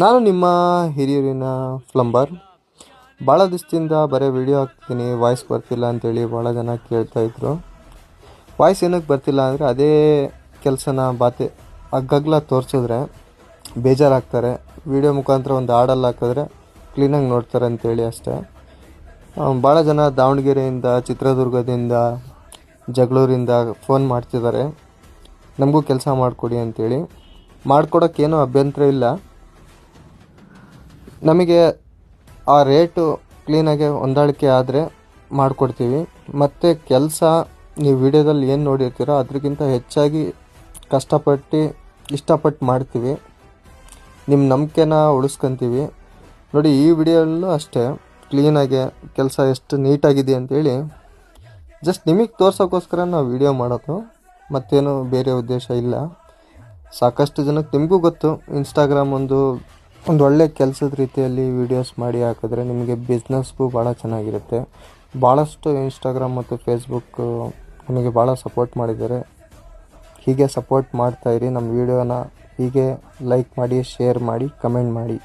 ನಾನು ನಿಮ್ಮ ಹಿರಿಯೂರಿನ ಪ್ಲಂಬರ್. ಭಾಳ ದಿವಸದಿಂದ ಬರೀ ವಿಡಿಯೋ ಹಾಕ್ತೀನಿ, ವಾಯ್ಸ್ ಬರ್ತಿಲ್ಲ ಅಂತೇಳಿ ಭಾಳ ಜನ ಕೇಳ್ತಾಯಿದ್ರು. ವಾಯ್ಸ್ ಏನಕ್ಕೆ ಬರ್ತಿಲ್ಲ ಅಂದರೆ ಅದೇ ಕೆಲಸನ ಹಗ್ಗಗ್ಲ ತೋರಿಸಿದ್ರೆ ಬೇಜಾರಾಗ್ತಾರೆ. ವಿಡಿಯೋ ಮುಖಾಂತರ ಒಂದು ಹಾಡಲ್ಲಿ ಹಾಕಿದ್ರೆ ಕ್ಲೀನಾಗಿ ನೋಡ್ತಾರೆ ಅಂತೇಳಿ ಅಷ್ಟೇ. ಭಾಳ ಜನ ದಾವಣಗೆರೆಯಿಂದ, ಚಿತ್ರದುರ್ಗದಿಂದ, ಜಗಳೂರಿಂದ ಫೋನ್ ಮಾಡ್ತಿದ್ದಾರೆ, ನಮಗೂ ಕೆಲಸ ಮಾಡಿಕೊಡಿ ಅಂತೇಳಿ. ಮಾಡಿಕೊಡೋಕ್ಕೇನೂ ಅಭ್ಯಂತರ ಇಲ್ಲ. ನಮಗೆ ಆ ರೇಟು ಕ್ಲೀನಾಗೆ ಹೊಂದಾಣಿಕೆ ಆದರೆ ಮಾಡಿಕೊಡ್ತೀವಿ. ಮತ್ತು ಕೆಲಸ ನೀವು ವಿಡಿಯೋದಲ್ಲಿ ಏನು ನೋಡಿರ್ತೀರೋ ಅದಕ್ಕಿಂತ ಹೆಚ್ಚಾಗಿ ಇಷ್ಟಪಟ್ಟು ಮಾಡ್ತೀವಿ. ನಿಮ್ಮ ನಂಬಿಕೆನ ಉಳಿಸ್ಕೊತೀವಿ. ನೋಡಿ, ಈ ವಿಡಿಯೋಲ್ಲೂ ಅಷ್ಟೇ ಕ್ಲೀನಾಗೆ ಕೆಲಸ ಎಷ್ಟು ನೀಟಾಗಿದೆ ಅಂತೇಳಿ ಜಸ್ಟ್ ನಿಮಗೆ ತೋರ್ಸೋಕ್ಕೋಸ್ಕರ ನಾವು ವಿಡಿಯೋ ಮಾಡೋದು, ಮತ್ತೇನು ಬೇರೆ ಉದ್ದೇಶ ಇಲ್ಲ. ಸಾಕಷ್ಟು ಜನಕ್ಕೆ ನಿಮಗೂ ಗೊತ್ತು, ಇನ್ಸ್ಟಾಗ್ರಾಮ್ ಒಂದು ಒಳ್ಳೆ ಕೆಲಸದ ರೀತಿಯಲ್ಲಿ ವೀಡಿಯೋಸ್ ಮಾಡಿ ಹಾಕಿದ್ರೆ ನಿಮಗೆ ಬಿಸ್ನೆಸ್ಗೂ ಭಾಳ ಚೆನ್ನಾಗಿರುತ್ತೆ. ಭಾಳಷ್ಟು ಇನ್ಸ್ಟಾಗ್ರಾಮ್ ಮತ್ತು ಫೇಸ್ಬುಕ್ ನಮಗೆ ಭಾಳ ಸಪೋರ್ಟ್ ಮಾಡಿದ್ದಾರೆ. ಹೀಗೆ ಸಪೋರ್ಟ್ ಮಾಡ್ತಾಯಿರಿ. ನಮ್ಮ ವೀಡಿಯೋನ ಹೀಗೆ ಲೈಕ್ ಮಾಡಿ, ಶೇರ್ ಮಾಡಿ, ಕಮೆಂಟ್ ಮಾಡಿ.